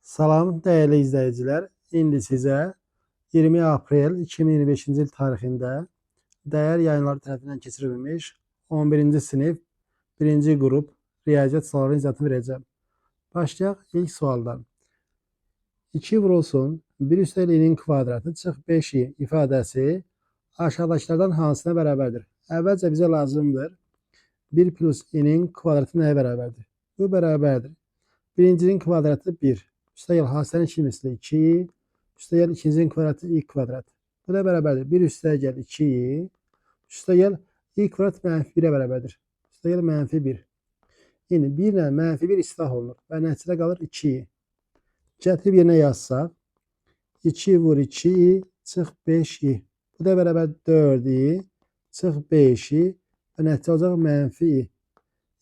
Salam değerli izleyiciler. İndi size 20 April 2025-ci il tarixində dəyər yayınları tərəfindən keçirilmiş 11-ci sinif 1-ci qrup riyaziyyat suallarının izahatını verəcəm. Başlayaq ilk sualdan. 2 vurulsun 1 üstəl i'nin kvadratı çıx 5i ifadəsi aşağıdakılardan hansına bərabərdir? Əvvəlcə bizə lazımdır 1 plus i'nin kvadratı nəyə bərabərdir? Bu bərabərdir. Birincinin kvadratı 1. Üstəgəl hasılanın 2 misli 2. Üstəgəl ikincinin kvadratı i kvadrat. Bu da bərabərdir. 1 üstəgəl 2i. Üstəgəl i kvadrat mənfi 1'ə bərabərdir. Üstəgəl mənfi 1. Yəni 1 ilə mənfi 1 islah olunur. Və nəticədə qalır 2i. Gətirib yerinə yazsaq. 2 vur 2i çıx 5i. Bu da bərabər 4i çıx 5i. Və nəticə olacaq mənfi i.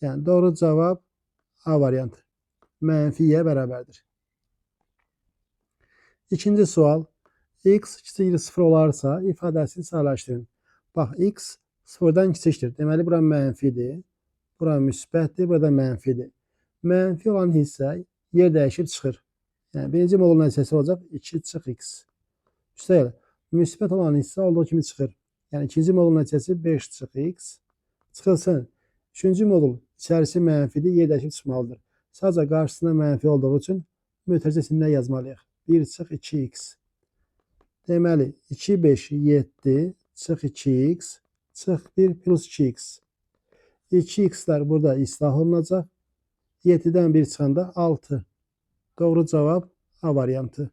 Yəni doğru cavab A variantı. Mənfi i'yə bərabərdir. İkinci sual. X kiçikdir 0 olarsa ifadəsini sadələşdirin. Bax, x 0-dan kiçikdir. Deməli, bura mənfidir. Bura müsbətdir. Burada mənfidir. Mənfi olan hissə yer dəyişib çıxır. Yəni, birinci modulun nəticəsi olacaq 2 çıx x. Üstəgəl, müsbət olan hissə olduğu kimi çıxır. Yəni, ikinci modulun nəticəsi 5 çıx x. Çıxılsın. Üçüncü modul içərisi mənfidir. Yer dəyişib çıxmalıdır. Sadəcə qarşısında mənfi olduğu üçün mütərizəsində yazmalıyıq. 1 çıx 2x. Deməli, 2, 5, 7 çıx 2x çıx 1 plus 2x. 2x'lər burada islah olunacaq. 7'dən 1 çıxanda 6. Doğru cavab A variantı.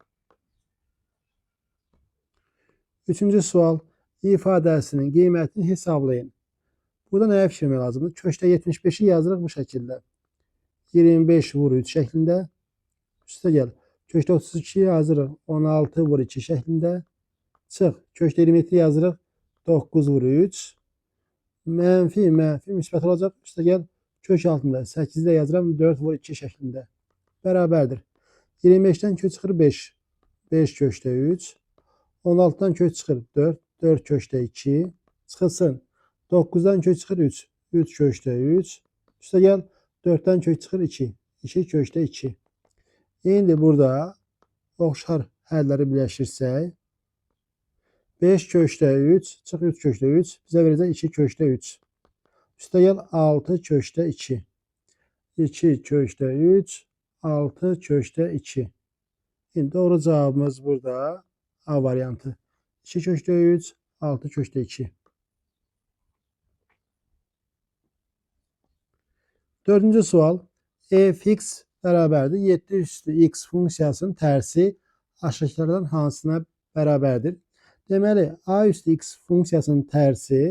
Üçüncü sual. İfadəsinin qiymətini hesablayın. Burada nəyə fikirmək lazımdır? Köşdə 75'i yazırıq bu şəkildə. 25 vur 3 şəklində. Üstə gəl. Köşdə 32 yazırıq. 16 vur 2 şəklində. Çıx. Köşdə 27 yazırıq. 9 vur 3. Mənfi müsbət olacaq. Üstə gəl. Kök altında 8'də yazıram. 4 vur 2 şəklində. Bərabərdir. 25'dən kök çıxır 5. 5 köşdə 3. 16'dan kök çıxır 4. 4 köşdə 2. Çıxılsın. 9'dan kök çıxır 3. 3 köşdə 3. Üstə gəl. 4'ten kök çıxır 2. 2 köşdə 2. İndi burada oxşar həlləri birləşirsək 5 köşdə 3 çıx 3 köşdə 3 bizə verəcək 2 köşdə 3. Üstə gəl 6 köşdə 2. 2 köşdə 3 6 köşdə 2. İndi doğru cavabımız burada A variantı. 2 köşdə 3 6 köşdə 2. Dördüncü sual. Fx bərabərdir. 7 üstü x funksiyasının tərsi aşağıdakilərdən hansına bərabərdir? Deməli, a üstü x funksiyasının tərsi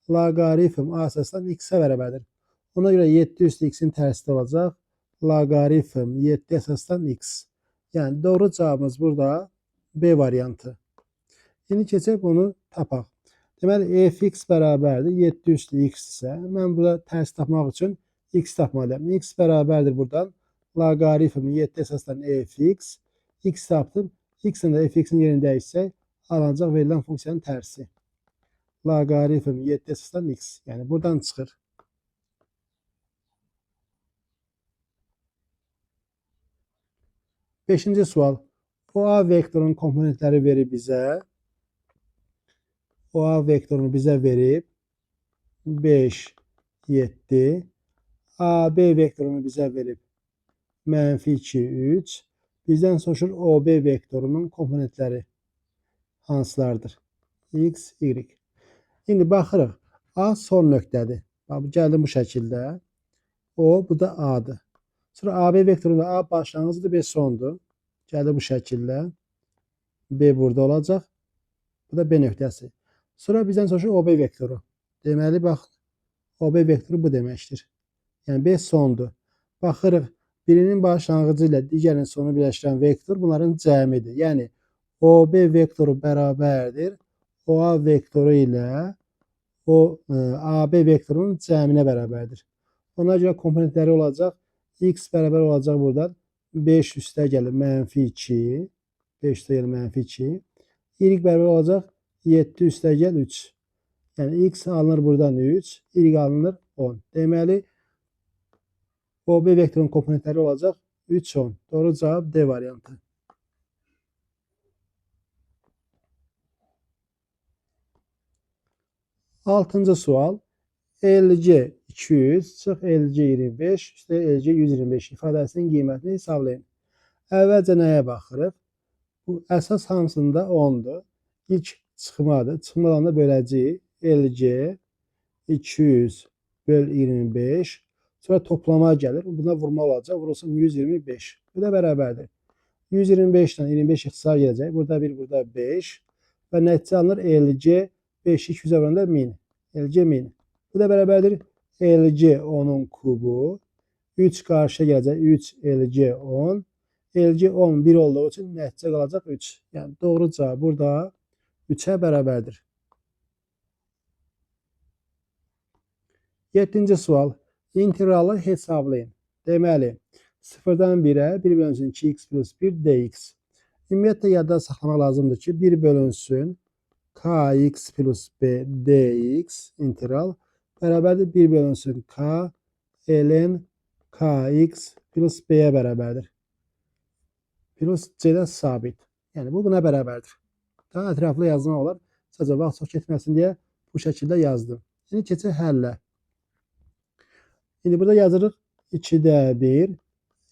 loqaritm a əsasdan x-ə bərabərdir. Ona görə 7 üstü x-in tərsi olacaq. Loqaritm 7 əsasdan x. Yəni, doğru cavabımız burada B variantı. İndi keçək bunu tapaq. Deməli, fx bərabərdir. 7 üstü x isə mən burada tərs tapmaq üçün x tapmalıyam. X bərabərdir buradan. Loqaritm 7 əsasdan fx. X tapdım. X-in də fx-in yerini dəyişsək, alınacaq verilən funksiyanın tərsi. Loqaritm 7 əsasdan x. Yəni, buradan çıxır. Beşinci sual. OA vektorunun komponentləri verib bizə. OA vektorunu bizə verib 5, 7. AB vektorunu bizə verib mənfi 2, 3. Bizdən soruşur OB vektorunun komponentləri hansılardır? X, Y. İndi baxırıq. A son nöqtədir. Gəldim bu şəkildə. O, bu da A'dır. Sonra AB vektorunda A başlanğıcıdır, B sondur. Gəldi bu şəkildə. B burada olacaq. Bu da B nöqtəsi. Sonra bizdən soruşur OB vektoru. Deməli, bax, OB vektoru bu deməkdir. Yəni, B sondur. Baxırıq, birinin başlanğıcı ilə digərinin sonu birləşdirən vektor bunların cəmidir. Yəni, OB vektoru bərabərdir. OA vektoru ilə AB vektorunun cəminə bərabərdir. Ona görə komponentləri olacaq. X bərabər olacaq buradan. 5 üstə gəlir mənfi 2. 5 üstə gəlir mənfi 2. Y bərabər olacaq. 7 üstə gəl 3. Yəni, X alınır buradan 3. Y alınır 10. Deməli, OB vektorun komponentləri olacaq 3, 10. Doğru cavab D variantı. Altıncı sual. 50C 200 çıx 50C 25 üstə 50C 125 ifadəsinin qiymətini hesablayın. Əvvəlcə nəyə baxırıq? Bu əsas hamısında 10'dur. İlk çıxmadır. Çıxmadan da böləcəyik. 50C 200 böl 25. Sonra toplama gəlir. Buna vurma olacaq. Vurulsun 125. Bu da bərabərdir. 125'den 25 ixtisar gələcək. Burada 1, burada 5. Və nəticə alınır 50C 5 200'ə vuranda 1000. 50C 1000. Bu da bərabərdir 50C 10'un kubu. 3 qarşıya gələcək. 3 50C 10. 50C 10 1 olduğu üçün nəticə qalacaq 3. Yəni doğru cavab burada 3'ə bərabərdir. 7-ci sual. İntegralı hesablayın. Deməli, 0-dan 1'ə 1 bölünsün 2x plus 1 dx. Ümumiyyətlə yadda saxlamaq lazımdır ki, 1 bölünsün kx plus b dx integral bərabərdir 1 bölünsün k ln kx plus b'yə bərabərdir. Plus c'də sabit. Yəni bu buna bərabərdir. Daha ətraflı yazmaq olar. Sadəcə vaxt çox getməsin deyə bu şəkildə yazdım. Şimdi keçək həllə. Şimdi burada yazırıq 2'də 1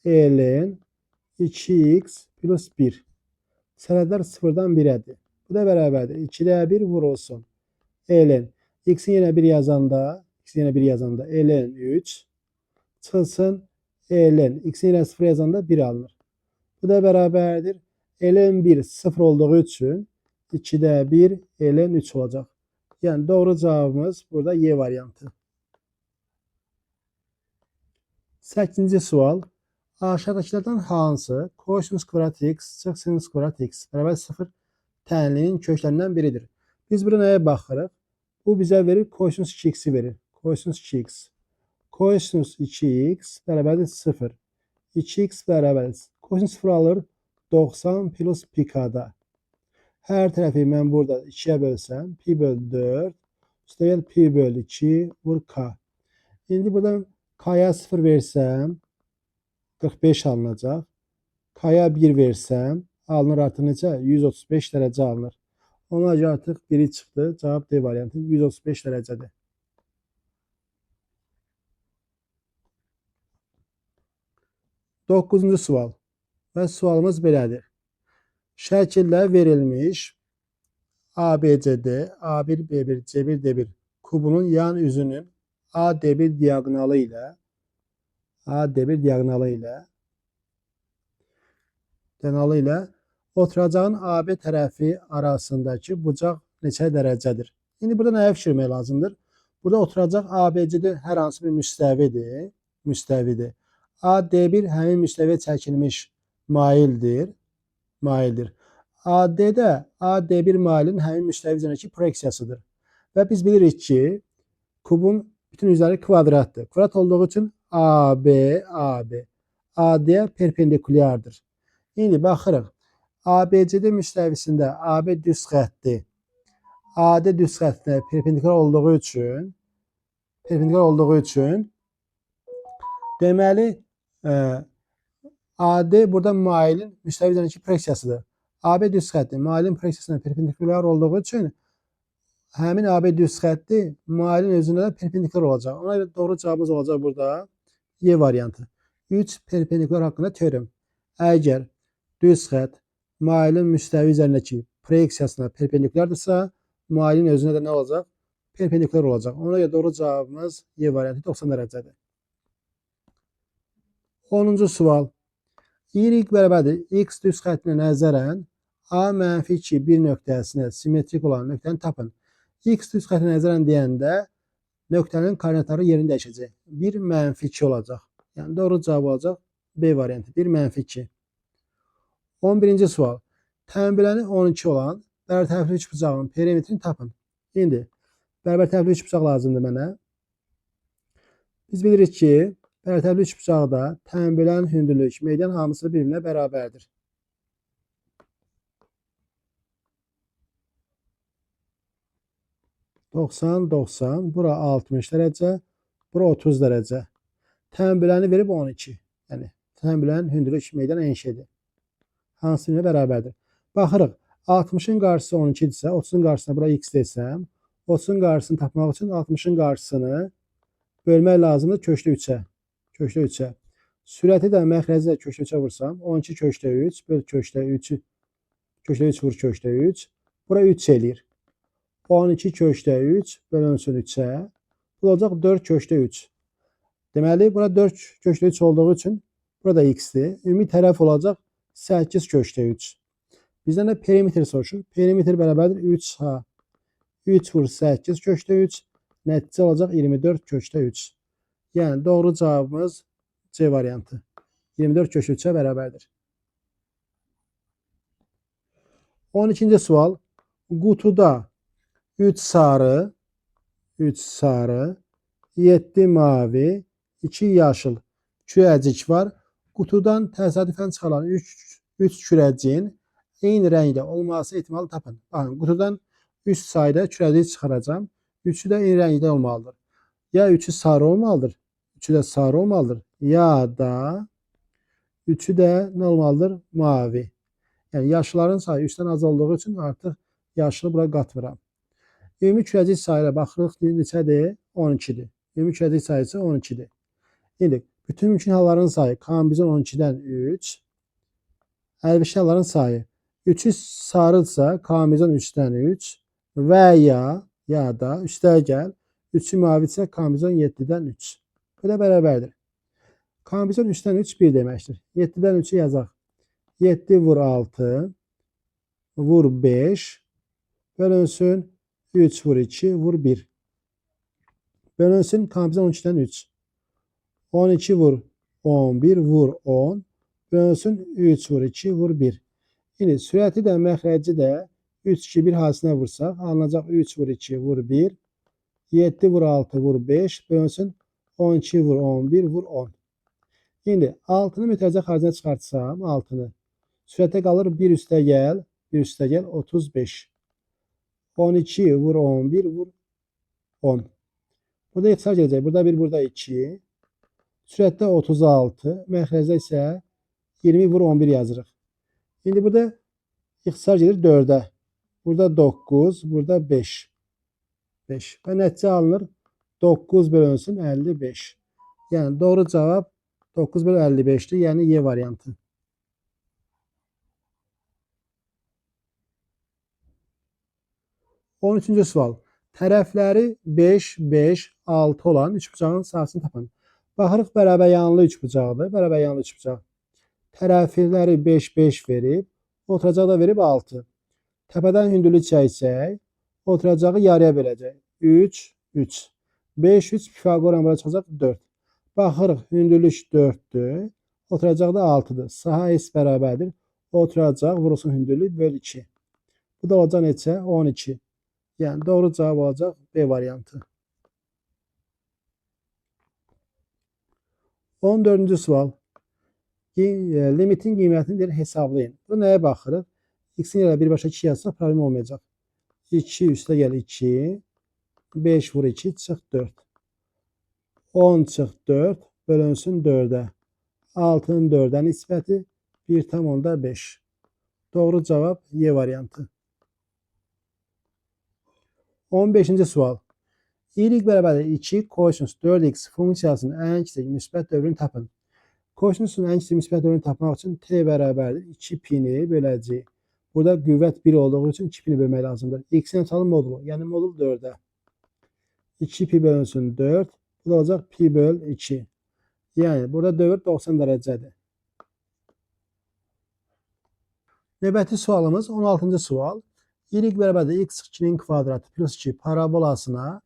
ln 2x plus 1. Sənədlər 0-dan 1'ədir. Bu da bərabərdir. 2'də 1 vurulsun. Ln. X'in yenə 1 yazanda ln 3 çıxılsın ln. X'in yenə 0 yazanda 1 alınır. Bu da bərabərdir. Ln 1 0 olduğu üçün 2'də 1 ln 3 olacaq. Yəni doğru cavabımız burada Y variantı. 8-ci sual. Aşağıdakilərdən hansı kosinus kvadrat x çıx sinus kvadrat x bərabər 0 tənlinin köklərindən biridir? Biz burada nəyə baxırıq? Bu bizə verir kosinus 2x'i verir. Kosinus 2x. Kosinus 2x bərabərdir 0. 2x bərabərdir. Kosinus 0 alır 90 plus pi k'da. Hər tərəfi mən burada 2'yə bölsəm pi böl 4 üstəgəl pi böl 2 vur k. İndi buradan k'ya 0 versəm 45 alınacaq. K'ya 1 versəm alınır artıq necə? 135 dərəcə alınır. Ona görə artıq biri çıxdı. Cavab D variantı 135 dərəcədir. 9-cu sual. Və sualımız belədir. Şəkildə verilmiş ABCD, A1, B1, C1, D1 kubunun yan üzünün AD1 diagonalı ilə oturacağın AB tərəfi arasındakı bucaq neçə dərəcədir? İndi burada nəyə fikirmək lazımdır? Burada oturacaq ABCD hər hansı bir müstəvidir. AD1 həmin müstəviyə çəkilmiş maildir. AD də AD1 mailin həmin müstəvi üzərindəki proyeksiyasıdır. Və biz bilirik ki, kubun bütün üzəri kvadratdır. Kvadrat olduğu üçün AB AD-yə perpendikulyardır. İndi baxırıq. ABCD müstəvisində AB düz xətti AD düz xəttinə perpendikulyar olduğu üçün deməli AD burada mailin müstəvi üzərindəki proyeksiyasıdır. AB düz xətti mailin proyeksiyasına perpendikulyar olduğu üçün həmin AB düz xətti mailin özünə də perpendikulyar olacaq. Ona görə doğru cavabımız olacaq burada Y variantı. 3 perpendikulyar haqqında teorem. Əgər düz xətt mailin müstəvi üzərindəki proyeksiyasına perpendikulyardırsa, mailin özünə də nə olacaq? Perpendikulyar olacaq. Ona görə doğru cavabımız Y variantı 90 dərəcədir. 10-cu sual. Y bərabərdir x düz xəttinə nəzərən A-2 bir nöqtəsinə simmetrik olan nöqtəni tapın. X düz xəttinə nəzərən deyəndə nöqtənin koordinatları yerini dəyişəcək. 1 -2 olacaq. Yəni doğru cavab olacaq B variantı. 1 -2. 11-ci sual. Tənbələni 12 olan bərabər tərəfli üçbucağın perimetrini tapın. İndi bərabər tərəfli üçbucaq lazımdır mənə. Biz bilirik ki, bərabər tərəfli üçbucaqda tənbələnin hündürlük, median hamısı bir-birinə bərabərdir. %90, bura 60 dərəcə, bura 30 dərəcə. Tənbələni verib 12. Yəni sən bilən hündürlük meydana enşidir. Hansı ilə bərabərdir? Baxırıq. 60-ın qarşısı 12-dirsə, 30-un qarşısına bura x desəm, 30-un qarşısını tapmaq üçün 60-ın qarşısını bölmək lazımdır köşdə 3-ə. Köşdə 3-ə. Sürəti də məxrəci də köşdə 3-ə vursam, 12 köşdə 3 böl köşdə 3, köşdə 3 vur köşdə 3. Bura 3 eləyir. 12 köşdə 3 bölünsün 3-ə. Bu olacaq 4 köşdə 3. Deməli, bura 4 köşdə 3 olduğu üçün burada x-dir. Ümumi tərəf olacaq 8 köşdə 3. Bizdən də perimetr soruşur. Perimetr bərabərdir 3h. 3 vur 8 köşdə 3. Nəticə olacaq 24 köşdə 3. Yəni doğru cavabımız C variantı. 24 köşdə 3-ə bərabərdir. 12-ci sual. Qutuda 3 sarı, 7 mavi, 2 yaşıl kürəcik var. Qutudan təsadüfən çıxaran 3 kürəciyin eyni rəngdə olması ehtimalı tapın. Baxın, qutudan 3 sayda kürəcik çıxaracam. Üçü də eyni rəngdə olmalıdır. Ya üçü sarı olmalıdır, üçü də sarı olmalıdır. Ya da üçü də nə olmalıdır? Mavi. Yəni yaşların sayı 3-dən az olduğu üçün artıq yaşılı bura qatmıram. Ümumi kürəcik sayıya baxırıq, neçədir? 12-dir. Ümumi kürəcik sayısı 12-dir. İndi bütün mümkün halların sayı kombinizon 12-dən 3. Əlverişli halların sayı 3'ü sarıdsa kombinizon 3'dən 3 və ya da üstəl gəl 3'ü mavidirsə kombinizon 7'dən 3. Bu da bərabərdir. Kombinizon 3'dən 3 1 deməkdir. 7'dən 3'ü yazaq. 7 vur 6 vur 5 bölünsün 3 vur 2 vur 1. Bölünsün kombinizon 12'dən 3. 12 vur 11 vur 10 bölünsün 3 vur 2 vur 1. Şimdi sürəti də məxrəci də 3 2 1 hadisəsinə vursaq alınacaq 3 vur 2 vur 1 7 vur 6 vur 5 bölünsün 12 vur 11 vur 10. Şimdi 6'nı mütərizə xaricinə çıxartsam 6'nı sürətə qalır 1 üstə gəl 35. 12 vur 11 vur 10. Burada ixtisar gələcək. Burada 1 burada 2. Sürətdə 36. Məxrəcdə isə 20 vur 11 yazırıq. Şimdi burada ixtisar gelir 4'ə. Burada 9, burada 5. 5. Və nəticə alınır 9 bölünsün 55. Yəni doğru cavab 9 bölü 55'dir. Yəni Y variantı. On üçüncü sual. Tərəfləri 5, 5, 6 olan üçbucağın sahəsini tapın. Baxırıq bərabər yanlı üçbucaqdır. Bərabər yanlı üçbucaq. Tərəfləri 5, 5 verib. Oturacağı da verib 6. Təpədən hündürlük çəksək, oturacağı yarıya böləcək. 3, 3. 5, 3 Pifaqoran bura çıxacaq 4. Baxırıq, hündürlük 4'dür. Oturacağı da 6'dır. Saha S bərabərdir. Oturacaq, vurulsun hündürlük böl 2. Bu da olacaq neçə? 12. Yəni doğru cavab olacaq B variantı. 14-cü sual. Limitin qiymətini hesablayın. Bu nəyə baxırıq? X-in yerə birbaşa 2 yazsaq problem olmayacaq. 2 üstə gəl 2. 5 vur 2 çıx 4. 10 çıx 4 bölünsün 4'ə. 6'nın 4'ə nisbəti 1,5. Doğru cavab Y variantı. 15-ci sual. Y bərabərdir 2 kosinus 4x funksiyasının ən kiçik müsbət dövrünü tapın. Kosinusun ən kiçik müsbət dövrünü tapmaq üçün t bərabərdir 2 pini böləcəyik. Burada qüvvət 1 olduğu üçün 2 pini bölmək lazımdır. X-in açalım modulu, yəni modul 4'ə. 2 pi bölünsün 4. Bu da olacaq pi böl 2. Yəni burada dövr 90 dərəcədir. Növbəti sualımız 16-cı sual. Y bərabərdir x2'nin kvadratı plus 2 parabolasına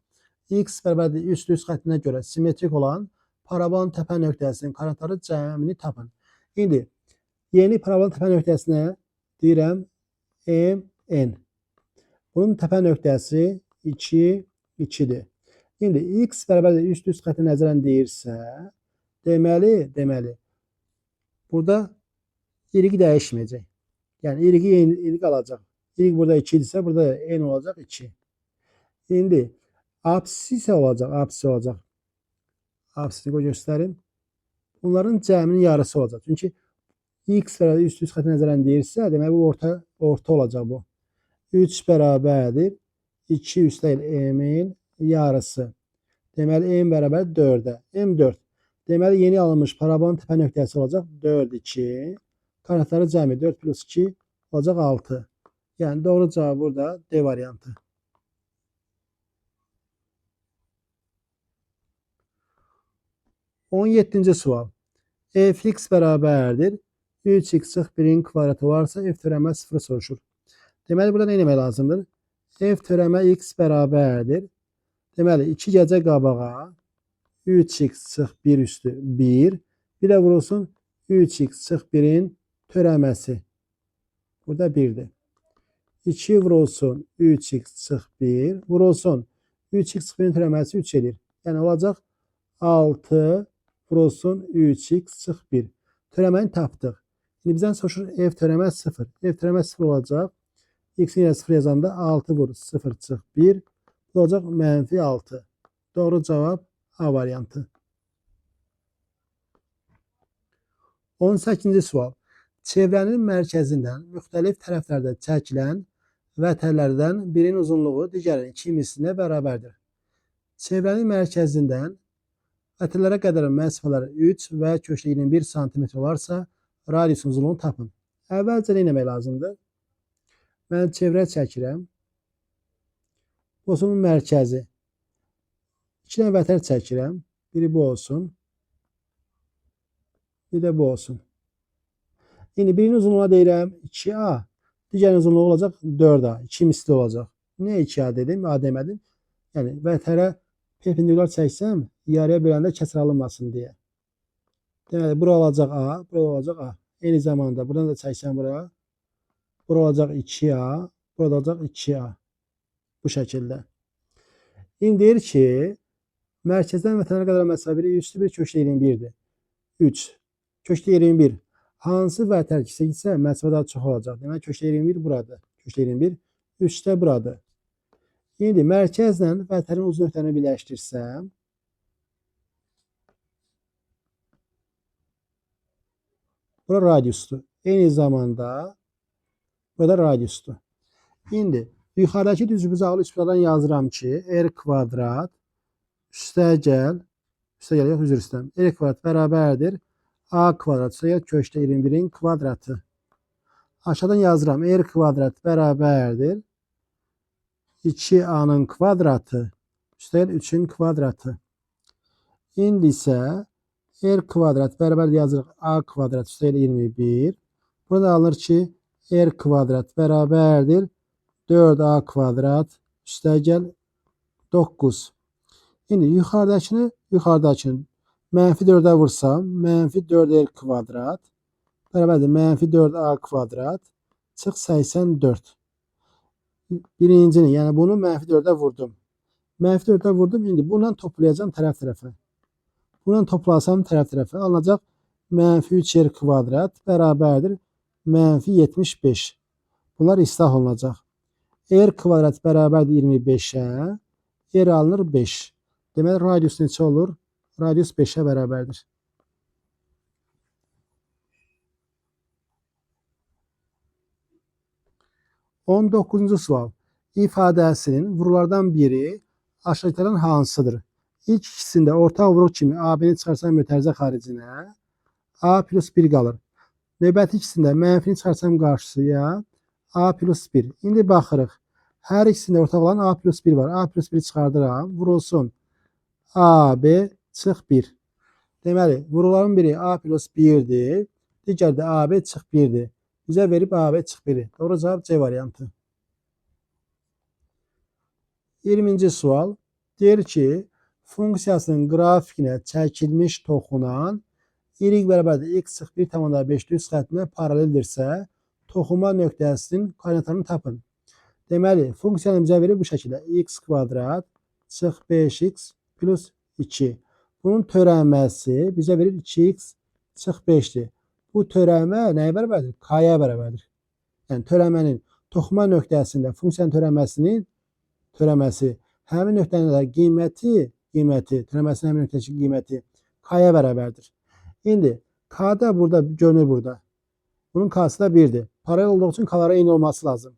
x bərabərdir üst xəttinə görə simmetrik olan parabolun təpə nöqtəsinin koordinatları cəmini tapın. İndi yeni parabolun təpə nöqtəsinə deyirəm MN. Bunun təpə nöqtəsi 2, 2'dir. İndi x bərabərdir üst xətti nəzərən deyirsə, deməli burada y dəyişməyəcək. Yəni y qalacaq. Y burada 2 idisə burada n olacaq 2. İndi apsisi olacaq. Apsisini göstərim. Bunların cəminin yarısı olacaq. Çünki x bərabər üst xətti nəzərən deyirsə, demək bu orta olacaq bu. 3 bərabərdir 2 üstəgəl m-in yarısı. Deməli m bərabər 4-ə. M 4. Deməli yeni alınmış parabolun təpə nöqtəsi olacaq 4, 2. Koordinatları cəmi 4 plus 2 olacaq 6. Yəni doğru cavab burada D variantı. 17-ci sual. Fx bərabərdir 3x çıx 1-in kvadratı varsa f törəmə 0 soruşur. Deməli burada nə etmək lazımdır? F törəmə x bərabərdir. Deməli 2 gecə qabağa 3x çıx 1 üstü 1. Bir də vurulsun 3x çıx 1-in törəməsi. Burada 1'dir. 2 vurulsun 3x çıx 1. Vurulsun 3x çıx 1'in törəməsi 3 edir. Yəni olacaq 6 vurulsun 3x çıx 1. Törəməni tapdıq. Şimdi bizdən soruşur f törəmə 0. F törəmə 0 olacaq. X-in yerə 0 yazanda 6 vur 0 çıx 1. Bu olacaq mənfi 6. Doğru cavab A variantı. 18-ci sual. Çevrənin mərkəzindən müxtəlif tərəflərdə çəkilən vətərlərdən birinin uzunluğu digərinin 2 mislinə bərabərdir. Çevrənin mərkəzindən vətərlərə qədər məsafələri 3 və köşə 21 cm olarsa, radiusun uzunluğunu tapın. Əvvəlcə nə etmək lazımdır? Mən çevrə çəkirəm. Bosunun mərkəzi. 2 dənə vətər çəkirəm. Biri bu olsun. Bir də bu olsun. İndi birinin uzunluğuna deyirəm 2A. Digərinin uzunluğu olacaq 4A. 2 misli olacaq. Niyə 2A dedim? A demədim. Yəni vətərə perpendikular çəksəm, yarıya böləndə kəsir alınmasın deyə. Deməli, bura olacaq A, bura olacaq A. Eyni zamanda buradan da çəksəm bura. Bura olacaq 2A, burada olacaq 2A. Bu şəkildə. İndi deyir ki, mərkəzdən vətənə qədər məsafə 1 bir köşə 21'dir. 3. Köşə 21. Hansı vətər gitsə məsafə daha çox olacaq. Demək köşə 21 buradır. Köşə 21 3 də buradır. İndi mərkəzlə vətərin uzun nöqtəni birləşdirsəm, bura radiusdur. Eyni zamanda burada radiusdur. İndi yuxarıdakı düzbucaqlı üçbucaqdan yazıram ki, r kvadrat üstəgəl yox, üzr istəyirəm. R kvadrat bərabərdir A kvadrat üstəgəl köşə 21'in kvadratı. Aşağıdan yazıram. R kvadrat bərabərdir 2A'nın kvadratı üstəgəl 3'ün kvadratı. İndi isə R kvadrat bərabər yazırıq A kvadrat üstəgəl 21. Burada alınır ki, R kvadrat bərabərdir 4A kvadrat üstəgəl 9. İndi yuxarıdakını mənfi 4'ə vursam, mənfi 4R kvadrat bərabərdir mənfi 4A kvadrat çıx 84. Birincini, yəni bunu mənfi 4'ə vurdum. Mənfi 4'ə vurdum, indi bununla toplayacağım tərəf-tərəfə. Bununla toplasam tərəf-tərəfə alınacaq mənfi 3R kvadrat bərabərdir mənfi 75. Bunlar islah olunacaq. R kvadrat bərabərdir 25'ə, R alınır 5. Deməli, radius neçə olur? Radius 5'ə bərabərdir. On 9-cu sual. İfadəsinin vurulardan biri aşağıdakilərdən hansıdır? İlk ikisində ortaq vuruq kimi AB-ni çıxarsam mötərizə xaricinə A plus 1 qalır. Növbəti ikisində mənfini çıxarsam qarşısıya A plus 1. İndi baxırıq. Hər ikisində ortaq olan A plus 1 var. A plus 1 çıxardıram. Vurulsun. AB çıx 1. Deməli, vuruların biri A plus 1'dir. Digər də AB çıx 1'dir. Bizə verib AB çıx 1'i. Doğru cavab C variantı. 20-ci sual. Deyir ki, funksiyasının qrafikinə çəkilmiş toxunan y bərabərdir x çıx 1,5 düz xəttinə paraleldirsə, toxunma nöqtəsinin koordinatlarını tapın. Deməli, funksiyanı bizə verir bu şəkildə. X kvadrat çıx 5x plus 2. Bunun törənməsi bizə verir 2x çıx 5'dir. Bu törənmə nəyə bərabərdir? K-yə bərabərdir. Yəni törənmənin toxunma nöqtəsində funksiyanın törənməsi həmin nöqtənin də qiyməti, törənməsinin həmin nöqtənin qiyməti K-yə bərabərdir. İndi K da burada görünür burada. Bunun K'sı da 1'dir. Paralel olduğu için K'lara eyni olması lazım.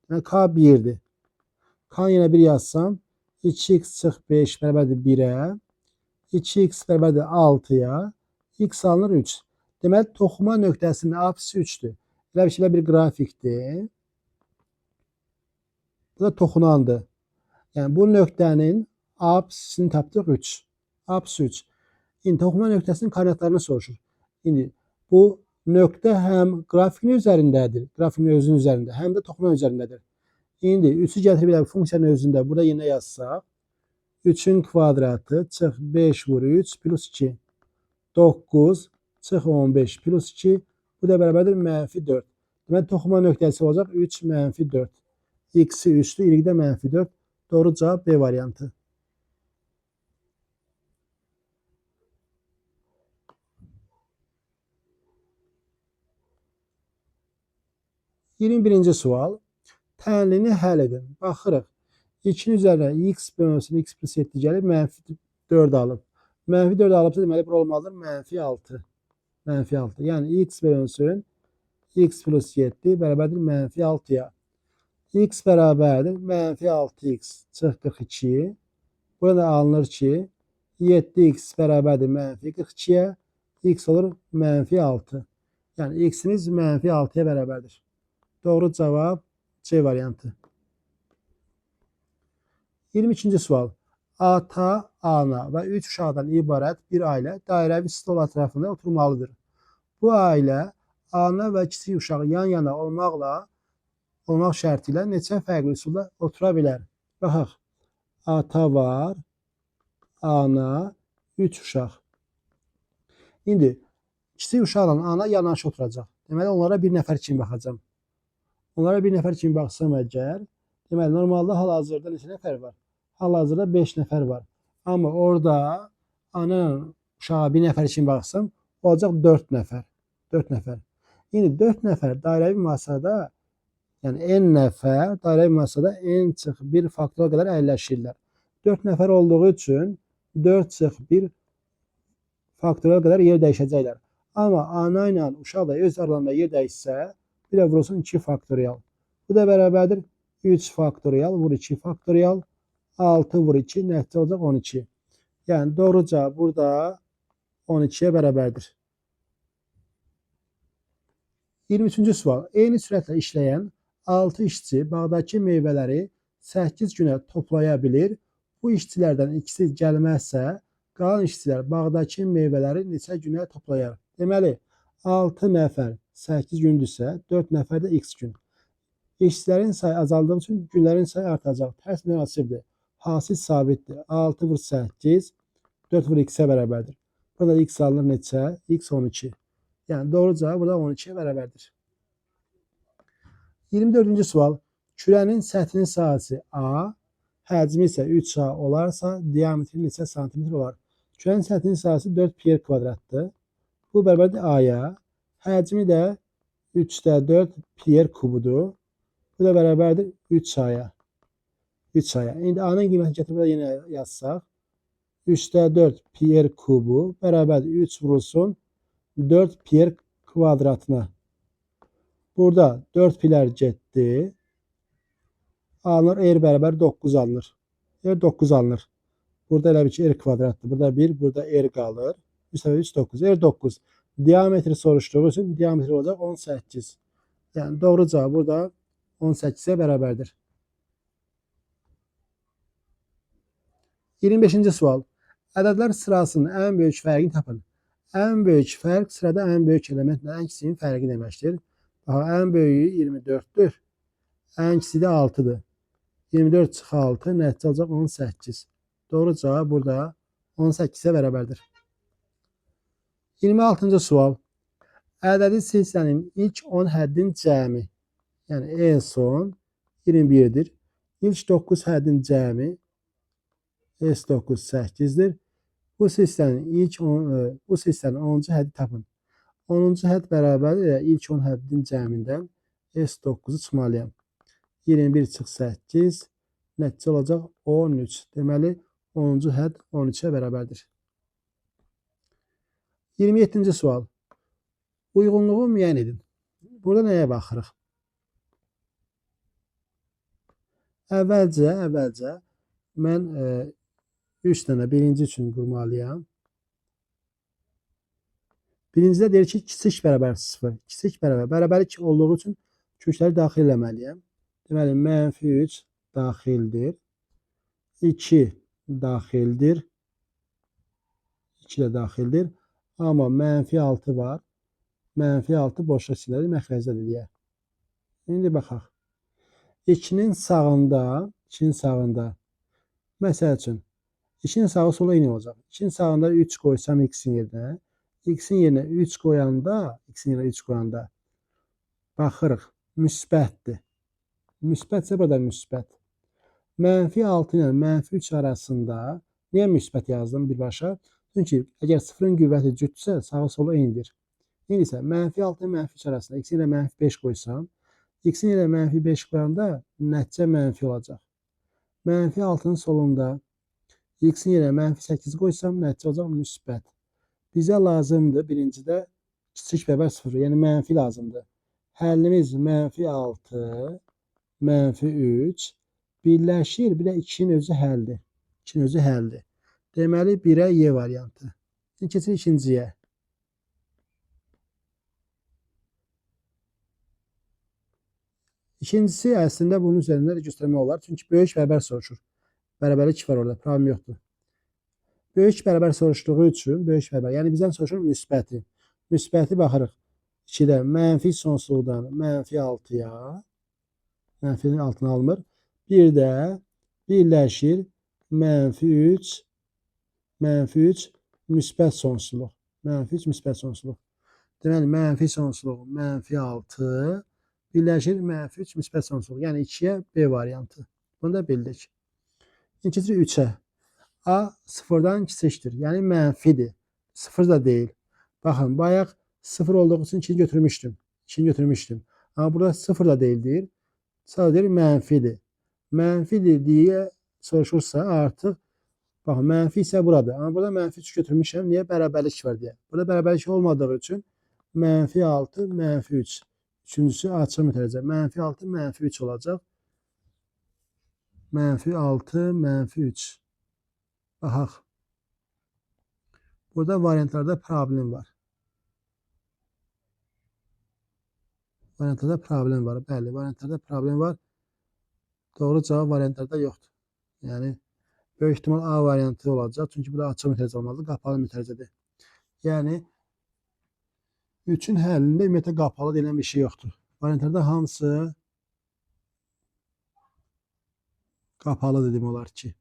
Yəni K 1'dir. K yine 1 yazsam 2x çıx 5 bərabərdir 1'ə. 2x bərabərdir 6'ya. X alınır 3. Deməli toxuma nöqtəsinin apsisi 3'dür. Elə bir qrafikdir. Bu da toxunandır. Yəni bu nöqtənin apsisini tapdıq 3. Apsis 3. İndi toxuma nöqtəsinin koordinatlarını soruşur. İndi bu nöqtə həm qrafikin üzərindədir, qrafikin özünün üzərində, həm də toxuma üzərindədir. İndi 3'ü gətirib bir funksiyanın özündə burada yenə yazsaq, 3'ün kvadratı çıx 5 vur 3 plus 2. 9 çıx 15 plus 2. Bu da bərabərdir -4. Deməli toxuma nöqtəsi olacaq 3 -4. X-i 3'dür, y də -4. Doğru cavab B variantı. -21-ci sual. Tənlini həll edin. Baxırıq. 2'nin üzərinə x bölünsün x plus 7 gəlib -4 alıb. -4 alıbsa deməli bura olmalıdır -6. -6. Yəni x bölünsün x plus 7 bərabərdir -6'ya. X bərabərdir -6x çıx 42. Burada alınır ki 7x bərabərdir -42'ye. X olur -6. Yəni x'imiz -6'ya bərabərdir. Doğru cavab C variantı. 22-ci sual. Ata, ana və 3 uşaqdan ibarət bir ailə dairəvi stol ətrafında oturmalıdır. Bu ailə ana və kiçik uşaq yan-yana olmaq şərti ilə neçə fərqli üsulda otura bilər? Baxaq. Ata var, ana, 3 uşaq. İndi kiçik uşaqla ana yanaşı oturacaq. Deməli onlara bir nəfər kimi baxacağam. Onlara bir nəfər kimi baxsam əgər, deməli normalda hal-hazırda neçə nəfər var? Hal-hazırda 5 nəfər var. Amma orada ana uşağa bir nəfər kimi baxsam, olacaq 4 nəfər. 4 nəfər. İndi 4 nəfər dairəvi masada, yəni n nəfər dairəvi masada n çıx 1 faktora qədər əyləşirlər. 4 nəfər olduğu üçün 4 çıx 1 faktora qədər yer dəyişəcəklər. Amma ana ilə uşaq da öz aralarında yer dəyişsə, bir də vurulsun 2 faktorial. Bu da bərabərdir 3 faktorial vur 2 faktorial. 6 vur 2 nəticə olacaq 12. Yəni doğru cavab burada 12'ye bərabərdir. 23-cü sual. Eyni sürətlə işləyən 6 işçi bağdakı meyvələri 8 günə toplaya bilir. Bu işçilərdən ikisi gəlməzsə, qalan işçilər bağdakı meyvələri neçə günə toplayar? Deməli, 6 nəfər 8 gündürsə, 4 nəfər də x gün. İşçilərin sayı azaldığı üçün günlərin sayı artacaq. Tərs münasibdir. Hasil sabitdir. 6 vur 8, 4 vur x-ə bərabərdir. Burada x alınır neçə? X 12. Yəni doğru cavab burada 12'ye bərabərdir. 24-cü sual. Kürənin səthinin sahəsi A, həcmi isə 3A olarsa, diametri neçə santimetr olar? Kürənin səthinin sahəsi 4 pi kvadratdır. Bu bərabərdir A-ya. Həcmi də 3'də 4 pi kubudur. Bu da bərabərdir 3A-ya. 3A-ya. İndi A-nın qiymətini gətirib burada yenə yazsaq. 3'də 4 pi kubu bərabərdir 3 vurulsun 4 pi kvadratına. Burada 4 pi'lər getdi. Alınır r bərabər 9 alınır. R 9 alınır. Burada elə bir ki r kvadratdır. Burada 1, burada r qalır. 3 3 9. R 9. Diametri soruşduğu üçün diametri olacaq 18. Yəni doğru cavab burada 18'e bərabərdir. 25-ci sual. Ədədlər sırasının ən böyük fərqini tapın. Ən böyük fərq sırada ən böyük elementlə ən kiçiyin fərqi deməkdir. Ən böyüyü 24'dür. Ən kiçiyi də 6'dır. 24 çıx 6 nəticə olacaq 18. Doğru cavab burada 18'e bərabərdir. 26-cı sual. Ədədi silsilənin ilk 10 həddin cəmi, yəni en son 21'dir. İlk 9 həddin cəmi S9 8'dir. Bu silsilənin 10-cu həddi tapın. 10-cu hədd bərabərdir ilk 10 həddin cəmindən S9'u çıxmalıyam. 21 çıx 8 nəticə olacaq 13. Deməli 10-cu hədd 13'e bərabərdir. 27-ci sual. Uyğunluğu müəyyən edin. Burada nəyə baxırıq? Əvvəlcə mən 3 dənə birinci üçün qurmalıyam. Birincidə deyir ki, kiçik bərabər 0. Kiçik bərabərlik olduğu üçün kökləri daxil eləməliyəm. Deməli, -3 daxildir. 2 daxildir. 2 də daxildir. Amma -6 var. -6 boşluq içindədir, məxrəcdədir deyə. İndi baxaq. 2-nin sağında, məsəl üçün, 2-nin sağı solu eyni olacaq. 2-nin sağında 3 qoysam x-in yerinə, x-in yerinə 3 qoyanda, baxırıq, müsbətdir. Müsbətsə burada müsbət. -6 ilə -3 arasında, niyə müsbət yazdım birbaşa? Çünki əgər 0-ın qüvvəti cütsə, sağı solu eynidir. İndi isə -6 ilə -3 arasında x-in ilə -5 qoysam, x-in ilə -5 qoyanda nəticə mənfi olacaq. -6-nın solunda x-in yerə -8 qoysam, nəticə olacaq müsbət. Bizə lazımdır birincidə kiçik bərabər 0, yəni mənfi lazımdır. Həllimiz -6, -3 birləşir, bir də 2-nin özü həldir. 2-nin özü həldir. Deməli, 1-ə Y variantı. Şimdi keçirik ikinciyə. İkincisi əslində bunun üzərində də göstərmək olar. Çünki böyük bərabər soruşur. Bərabərlik var orada, problem yoxdur. Böyük bərabər soruşduğu üçün, böyük bərabər, yəni bizdən soruşur müsbəti. Müsbəti baxırıq. 2-də mənfi sonsuzluqdan -6-ya, mənfinin altına alınır. Bir də birləşir -3, müsbət sonsuzluq. -3 müsbət sonsuzluq. Deməli, mənfi sonsuzluq -6 birləşir -3 müsbət sonsuzluq. Yəni 2-yə B variantı. Bunu da bildik. İkincisi 3-ə. A 0-dan kiçikdir. Yəni mənfidir. 0 da deyil. Baxın, bayaq 0 olduğu üçün 2-ni götürmüşdüm. Amma burada 0 da deyildir. Sadəcə mənfidir. Mənfidir deyə soruşursa artıq, baxın, mənfi isə buradır. Amma burada -3 götürmüşəm. Niyə? Bərabərlik var deyə. Burada bərabərlik olmadığı üçün -6, -3. Üçüncüsü açıq mütərizə. -6, -3 olacaq. -6, -3. Baxaq. Burada variantlarda problem var. Bəli, variantlarda problem var. Doğru cavab variantlarda yoxdur. Yəni, böyük ihtimal A variantı olacaq. Çünki burada açıq mütərizə olmalıdır, qapalı mütərizədir. Yəni, 3-ün həllində ümumiyyətlə qapalı deyilən bir şey yoxdur. Variantlarda hamısı qapalı dedim olar ki.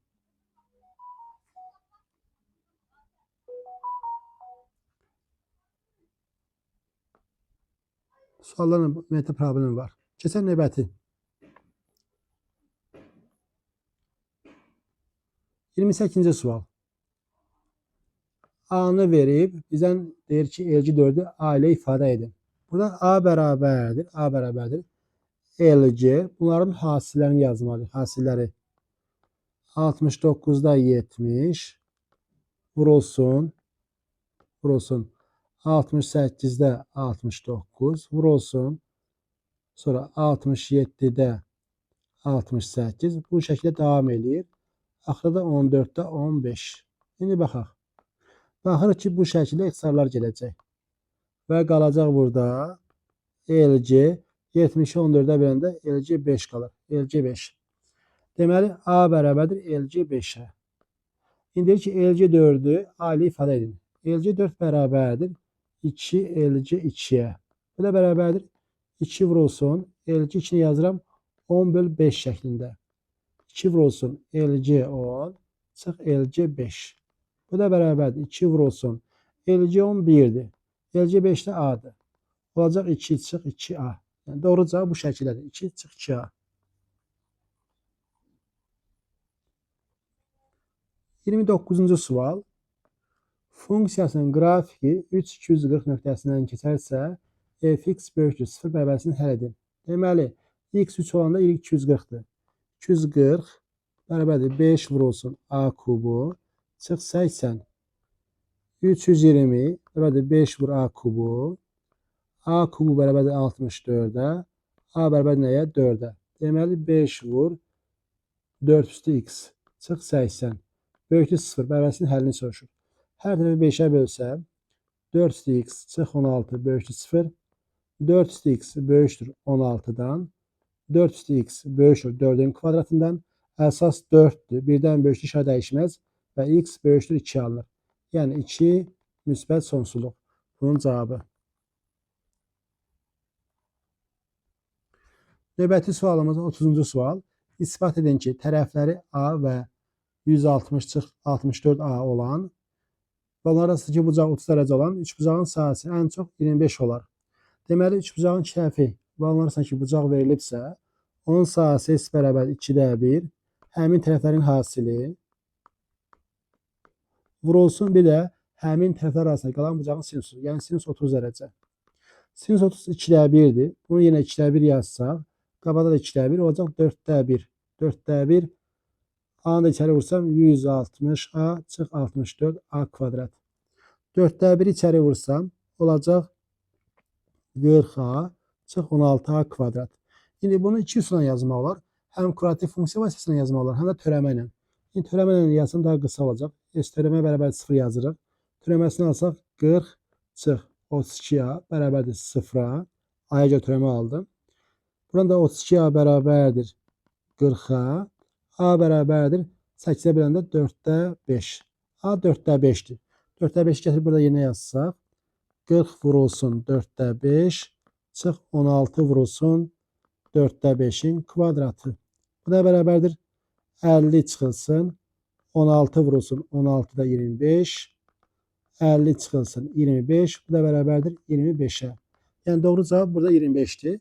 Suallarla ümumiyyətlə problem var. Keçən növbəti. 28-ci sual. A-nı verib, bizdən deyir ki, LC4-ü A ilə ifadə edin. Burada A bərabərdir. LC, bunların hasillərini yazmalıyıq. Hasilləri 69-da 70 vurulsun 68-də 69 vurulsun. Sonra 67-də 68. Bu şəkildə davam edir. Axırda 14-də 15. İndi baxaq. Baxırıq ki, bu şəkildə ixtisarlar gələcək. Və qalacaq burada LC 70-i 14-ə böləndə LC 5 qalır. LC 5. Deməli, A bərabərdir LC 5-ə. İndi deyir ki, LC 4-ü A ilə ifadə edin. LC 4 bərabərdir 2 LC 2-yə. Bu da bərabərdir 2 vurulsun. LC 2-ni yazıram 10/5 şəklində. 2 vurulsun LC 10 çıx LC 5. Bu da bərabərdir 2 vurulsun LC 10 1-dir. LC 5 də A'dır. Olacaq 2 çıx 2A. Yəni doğru cavab bu şəkildədir. 2 çıx 2A. 29-cu sual. Funksiyasının qrafiki 3,240 nöqtəsindən keçərsə, fx böyükdür 0 bərabərsini həll edin. Deməli, x 3 olanda y 240-dır. 240 bərabərdir 5 vurulsun A kubu çıx 80. 320 bərabərdir 5 vur A kubu. A kubu bərabərdir 64'ə. A bərabər nəyə? 4'ə. Deməli 5 vur 4 üstü x çıx 80. Böyükdür 0. Bərabərliyin həllini soruşur. Hər tərəfi 5'ə bölsəm 4 üstü x çıx 16 böyükdür 0. 4 üstü x böyükdür 16'dan. 4 üstü x böyükdür 4'ün kvadratından. Əsas 4'dür. Birdən böyükdür işarə dəyişməz və x böyükdür 2 alınır. Yəni 2 müsbət sonsuzluq. Bunun cavabı. Növbəti sualımız 30-cu sual. İsbat edin ki, tərəfləri A və 160-64A olan və onların arasındakı bucaq 30 dərəcə olan üçbucağın sahəsi ən çox 25 olar. Deməli, üçbucağın iki tərəfi və onların arasındakı bucaq verilibsə, onun sahəsi S bərabər 2'də 1, həmin tərəflərin hasili vurulsun bir də həmin tərəflər arasında qalan bucağın sinusu, yəni sinus 30 dərəcə. Sinus 30 2'də 1'dir. Bunu yenə 2'də 1 yazsaq, qabada da 2'də 1 olacaq 4'də 1. 4'də 1 A'nı da içəri vursam 160A çıx 64A kvadrat. 4'də 1 içəri vursam olacaq 40A çıx 16A kvadrat. İndi bunu 2 üsulla yazmaq olar. Həm kurativ funksiya vasitəsilə yazmaq olar, həm də törəmə ilə. İndi törəmə ilə yazsam daha qısa olacaq. S törəmə bərabər 0 yazırıq. Törəməsini alsaq 40 çıx 32A bərabərdir 0'a. A'ya görə törəmə aldım. Buradan da 32A bərabərdir 40'a. A bərabərdir 8'ə böləndə 4'də 5. A 4'də 5'dir. 4'də 5 gətirib burada yenə yazsaq 40 vurulsun 4'də 5 çıx 16 vurulsun 4'də 5'in kvadratı. Bu da bərabərdir 50 çıxılsın 16 vurulsun 16'da 25 50 çıxılsın 25. Bu da bərabərdir 25'ə. Yəni doğru cavab burada 25'dir.